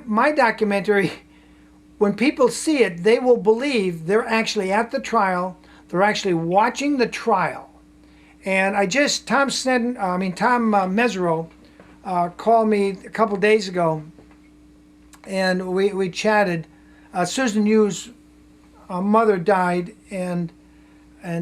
my documentary, when people see it, they will believe they're actually at the trial. They're actually watching the trial. And Tom Mesereau called me a couple days ago, and we chatted. Susan Yu's mother died, and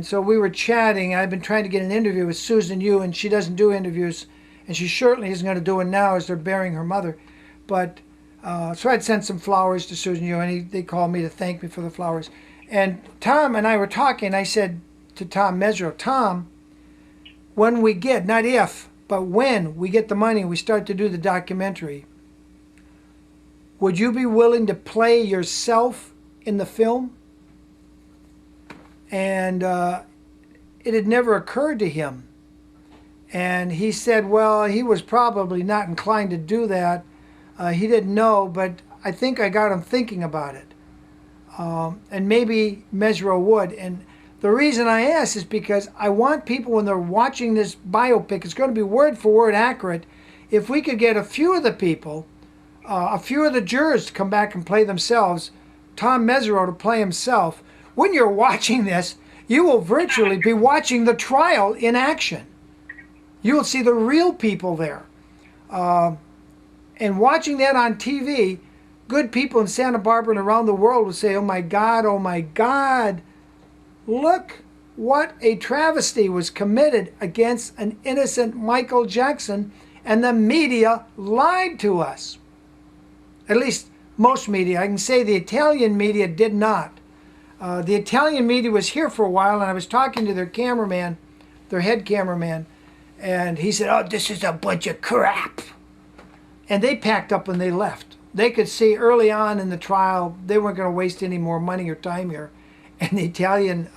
so we were chatting. I've been trying to get an interview with Susan Yu, and she doesn't do interviews, and she certainly isn't going to do one now as they're burying her mother. But so I'd sent some flowers to Susan Yu, and they called me to thank me for the flowers. And Tom and I were talking. I said to Tom Mesereau, Tom, when we get, not if, but when we get the money and we start to do the documentary, would you be willing to play yourself in the film? And it had never occurred to him. And he said, well, he was probably not inclined to do that. He didn't know, but I think I got him thinking about it. And maybe Mesereau would. And the reason I ask is because I want people, when they're watching this biopic, it's going to be word for word accurate. If we could get a few of the people, a few of the jurors to come back and play themselves, Tom Mesereau to play himself, when you're watching this, you will virtually be watching the trial in action. You will see the real people there. And watching that on TV, good people in Santa Barbara and around the world will say, oh my God, look what a travesty was committed against an innocent Michael Jackson, and the media lied to us. At least most media. I can say the Italian media did not. The Italian media was here for a while, and I was talking to their cameraman, their head cameraman, and he said, oh, this is a bunch of crap. And they packed up and they left. They could see early on in the trial they weren't going to waste any more money or time here. And the Italian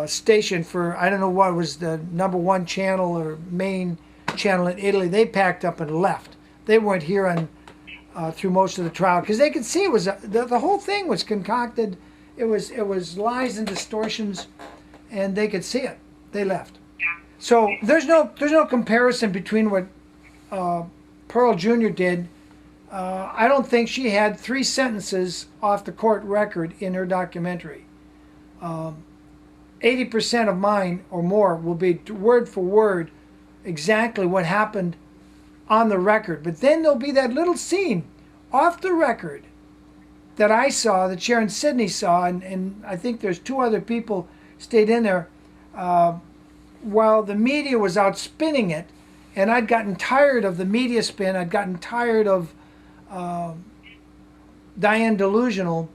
station for, I don't know what was the #1 channel or main channel in Italy, they packed up and left. They weren't here on through most of the trial because they could see it was the whole thing was concocted. It was lies and distortions, and they could see it. They left. So there's no comparison between what Pearl Jr. did. I don't think she had 3 sentences off the court record in her documentary. 80% of mine or more will be word for word exactly what happened on the record. But then there'll be that little scene off the record that I saw, that Sharon Sidney saw, and I think there's 2 other people stayed in there while the media was out spinning it. And I'd gotten tired of the media spin. I'd gotten tired of Diane Delusional.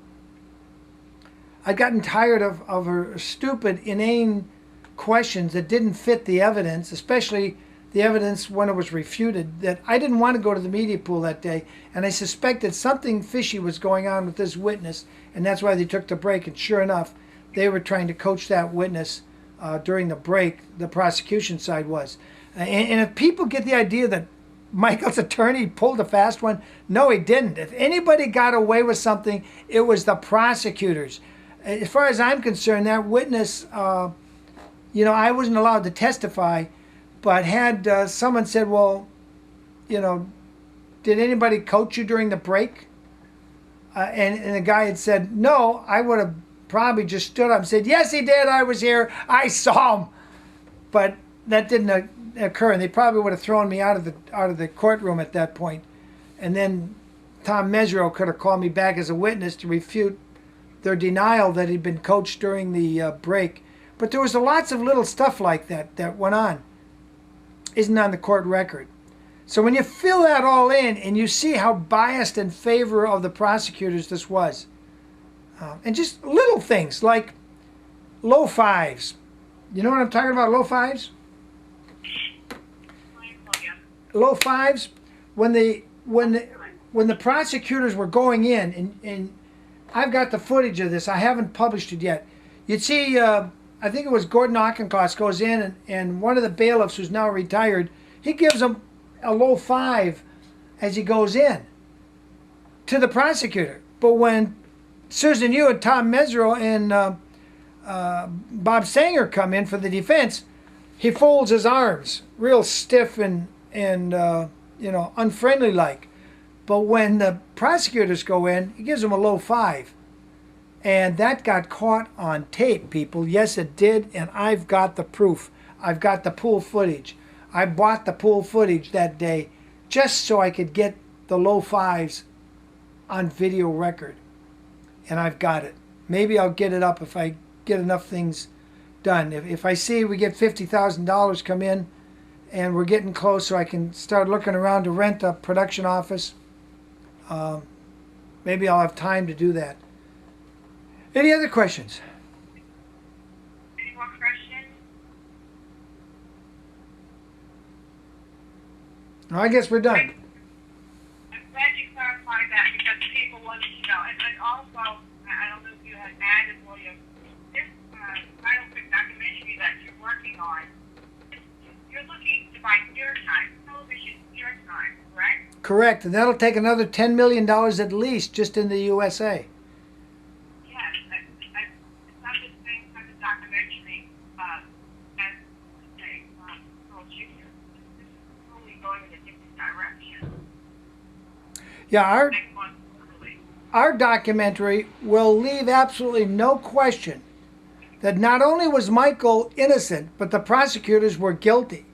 I'd gotten tired of her stupid, inane questions that didn't fit the evidence, especially the evidence when it was refuted, that I didn't want to go to the media pool that day. And I suspected something fishy was going on with this witness, and that's why they took the break. And sure enough, they were trying to coach that witness during the break, the prosecution side was. And if people get the idea that Michael's attorney pulled a fast one, no, he didn't. If anybody got away with something, it was the prosecutors. As far as I'm concerned, that witness, I wasn't allowed to testify, but had someone said, well, did anybody coach you during the break? And the guy had said, no, I would have probably just stood up and said, yes, he did. I was here. I saw him. But that didn't occur, and they probably would have thrown me out of the courtroom at that point. And then Tom Mesereau could have called me back as a witness to refute their denial that he'd been coached during the break. But there was lots of little stuff like that went on. Isn't on the court record. So when you fill that all in and you see how biased in favor of the prosecutors this was, and just little things like low fives. You know what I'm talking about, low fives? Low fives, when the prosecutors were going in, and I've got the footage of this, I haven't published it yet. You'd see, I think it was Gordon Auchincloss goes in, and one of the bailiffs who's now retired, he gives him a low 5 as he goes in to the prosecutor. But when Susan Yu and Tom Mesereau and Bob Sanger come in for the defense, he folds his arms real stiff and unfriendly like. But when the prosecutors go in, he gives them a low 5. And that got caught on tape, people. Yes, it did, and I've got the proof. I've got the pool footage. I bought the pool footage that day just so I could get the low 5s on video record. And I've got it. Maybe I'll get it up if I get enough things done. If I see we get $50,000 come in and we're getting close so I can start looking around to rent a production office, maybe I'll have time to do that. Any other questions? Any more questions? No, I guess we're done. I'm glad you clarified that because people wanted to know. And also, I don't know if you had added, William, this biopic documentary that you're working on, you're looking to buy your time, television your time, correct? Correct, and that'll take another $10 million at least just in the USA. Yes, it's not the same kind of documentary as, say, Pearl Jr. This is totally going in a different direction. Yeah, our documentary will leave absolutely no question that not only was Michael innocent, but the prosecutors were guilty.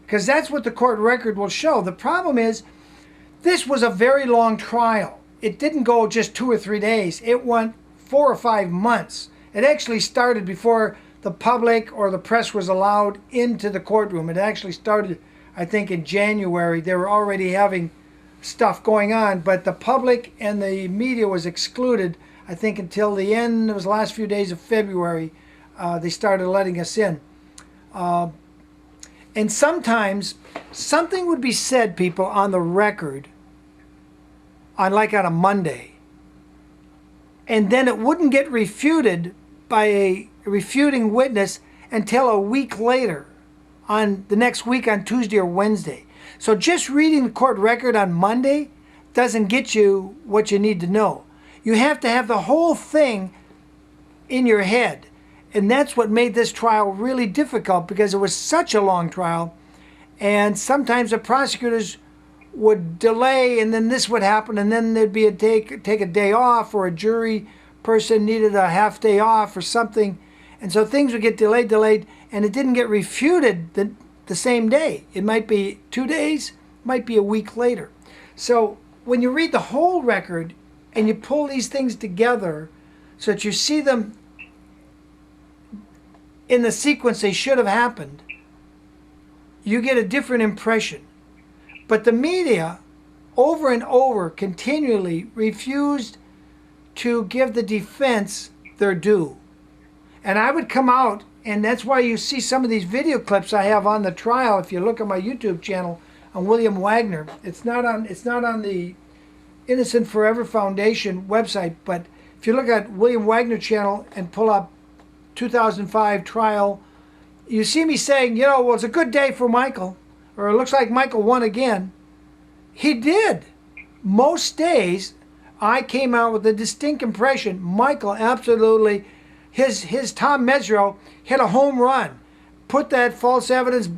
Because that's what the court record will show. The problem is, this was a very long trial. It didn't go just 2 or 3 days. It went 4 or 5 months. It actually started before the public or the press was allowed into the courtroom. It actually started, I think, in January. They were already having stuff going on, but the public and the media was excluded, I think, until the end. It was the last few days of February. They started letting us in. And sometimes something would be said, people, on the record, on a Monday, and then it wouldn't get refuted by a refuting witness until a week later, on the next week on Tuesday or Wednesday. So just reading the court record on Monday doesn't get you what you need to know. You have to have the whole thing in your head. And that's what made this trial really difficult, because it was such a long trial. And sometimes the prosecutors would delay, and then this would happen, and then there'd be take a day off, or a jury person needed a half day off or something. And so things would get delayed, and it didn't get refuted the same day. It might be 2 days, might be a week later. So when you read the whole record and you pull these things together so that you see them in the sequence they should have happened, you get a different impression. But the media, over and over, continually refused to give the defense their due. And I would come out, and that's why you see some of these video clips I have on the trial. If you look at my YouTube channel on William WAGENER, it's not on the Innocent Forever Foundation website, but if you look at William WAGENER channel and pull up 2005 trial, you see me saying, well, it's a good day for Michael, or it looks like Michael won again. He did. Most days, I came out with a distinct impression Michael absolutely, his Tom Mesereau hit a home run, put that false evidence,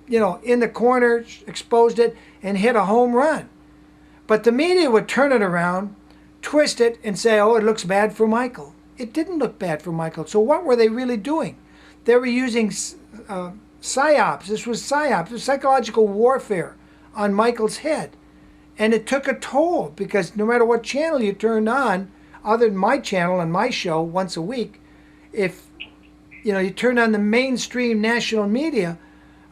in the corner, exposed it, and hit a home run. But the media would turn it around, twist it, and say, oh, it looks bad for Michael. It didn't look bad for Michael. So what were they really doing? They were using psyops. This was psyops, this was psychological warfare on Michael's head. And it took a toll, because no matter what channel you turned on, other than my channel and my show once a week, if you turn on the mainstream national media,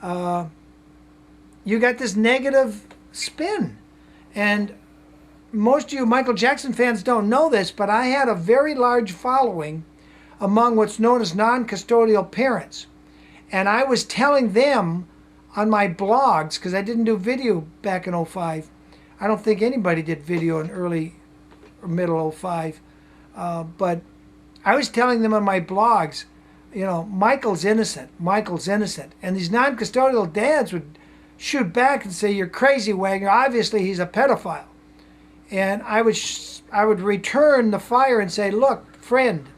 you got this negative spin. And most of you Michael Jackson fans don't know this, but I had a very large following among what's known as non-custodial parents. And I was telling them on my blogs, because I didn't do video back in 05. I don't think anybody did video in early or middle 05. But I was telling them on my blogs, Michael's innocent. Michael's innocent. And these non-custodial dads would shoot back and say, you're crazy, Wagner. Obviously, he's a pedophile. And I would return the fire and say, look, friend,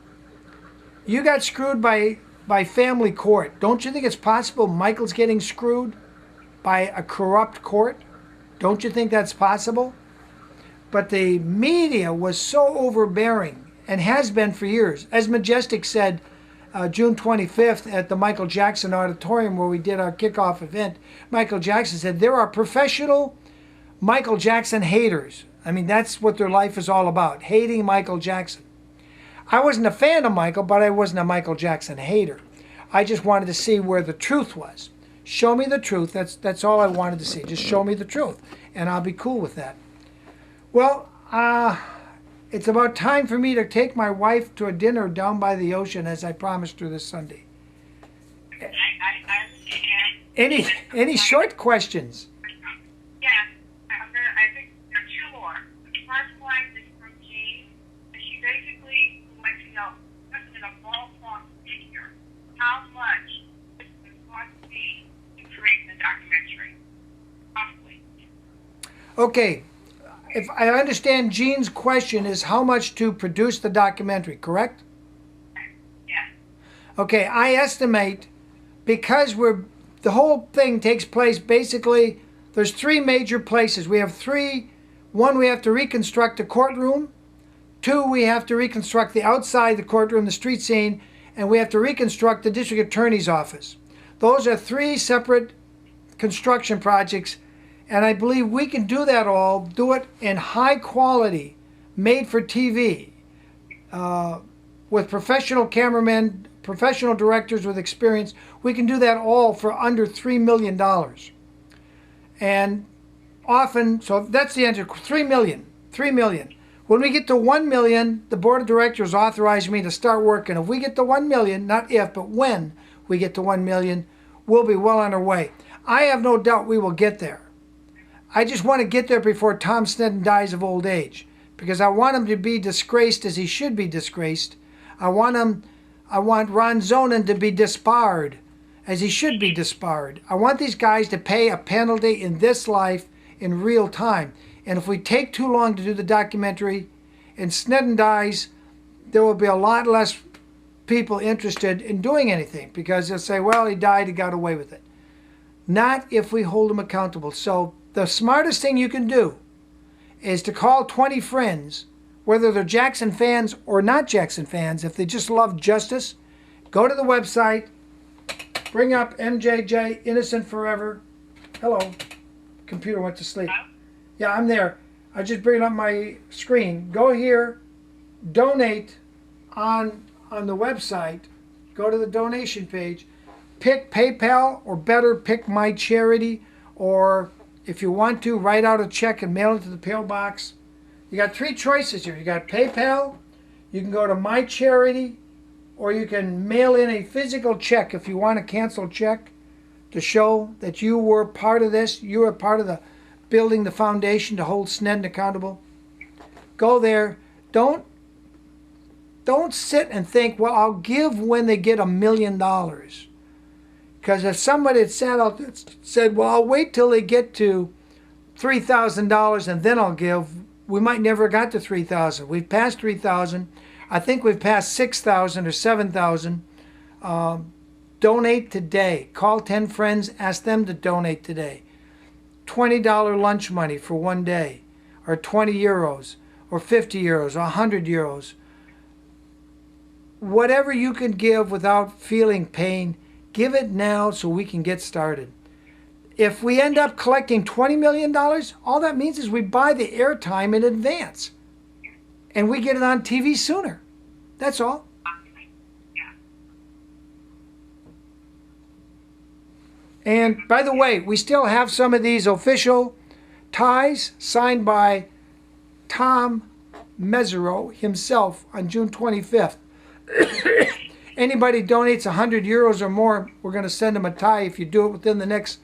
you got screwed by family court. Don't you think it's possible Michael's getting screwed by a corrupt court? Don't you think that's possible? But the media was so overbearing and has been for years. As Majestic said June 25th at the Michael Jackson Auditorium where we did our kickoff event, Michael Jackson said there are professional Michael Jackson haters. I mean, that's what their life is all about, hating Michael Jackson. I wasn't a fan of Michael, but I wasn't a Michael Jackson hater. I just wanted to see where the truth was. Show me the truth. That's all I wanted to see. Just show me the truth, and I'll be cool with that. Well, it's about time for me to take my wife to a dinner down by the ocean, as I promised her this Sunday. I understand. Any short questions? Yes. I think there are two more. The first one is from Jean, and she basically would like to know, just in a ballpark figure, how much is it going to be to create the documentary? Roughly. Okay. If I understand Jean's question is how much to produce the documentary, correct? Yes. Okay, I estimate because the whole thing takes place basically, there's three major places. We have three. One, we have to reconstruct the courtroom. Two, we have to reconstruct the outside the courtroom, the street scene, and we have to reconstruct the district attorney's office. Those are three separate construction projects. And I believe we can do that all, do it in high quality, made for TV, with professional cameramen, professional directors with experience. We can do that all for under $3 million. And often, so that's the answer, $3 million. When we get to $1 million, the board of directors authorized me to start working. If we get to $1 million, not if, but when we get to $1 million, we'll be well on our way. I have no doubt we will get there. I just want to get there before Tom Sneddon dies of old age, because I want him to be disgraced as he should be disgraced. I want Ron Zonen to be disbarred as he should be disbarred. I want these guys to pay a penalty in this life in real time. And if we take too long to do the documentary and Sneddon dies, there will be a lot less people interested in doing anything, because they'll say, well, he died, he got away with it. Not if we hold him accountable. So the smartest thing you can do is to call 20 friends, whether they're Jackson fans or not Jackson fans, if they just love justice. Go to the website, bring up MJJ, Innocent Forever. Hello. Computer went to sleep. Yeah, I'm there. I just bring up my screen. Go here, donate on the website. Go to the donation page. Pick PayPal, or better, pick My Charity, or if you want to, write out a check and mail it to the P.O. Box. You got three choices here. You got PayPal, you can go to My Charity, or you can mail in a physical check if you want a canceled check to show that you were part of this. You were part of the building the foundation to hold Sneddon accountable. Go there. Don't sit and think, well, I'll give when they get $1 million. Because if somebody had sat out and said, well, I'll wait till they get to $3,000 and then I'll give, we might never got to $3,000. We've passed $3,000. I think we've passed $6,000 or $7,000. Donate today. Call 10 friends. Ask them to donate today. $20 lunch money for one day, or 20 euros, or 50 euros, or 100 euros. Whatever you can give without feeling pain, give it now so we can get started. If we end up collecting $20 million, all that means is we buy the airtime in advance. And we get it on TV sooner. That's all. And by the way, we still have some of these official ties signed by Tom Mesereau himself on June 25th. Anybody donates 100 euros or more, we're going to send them a tie if you do it within the next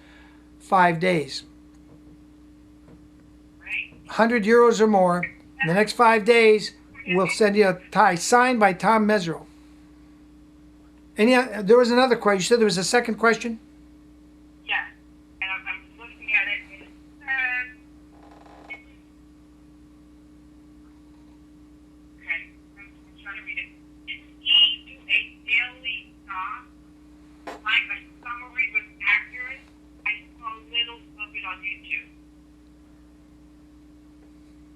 5 days. 100 euros or more, in the next 5 days, we'll send you a tie signed by Tom Mesereau. There was another question. You said there was a second question?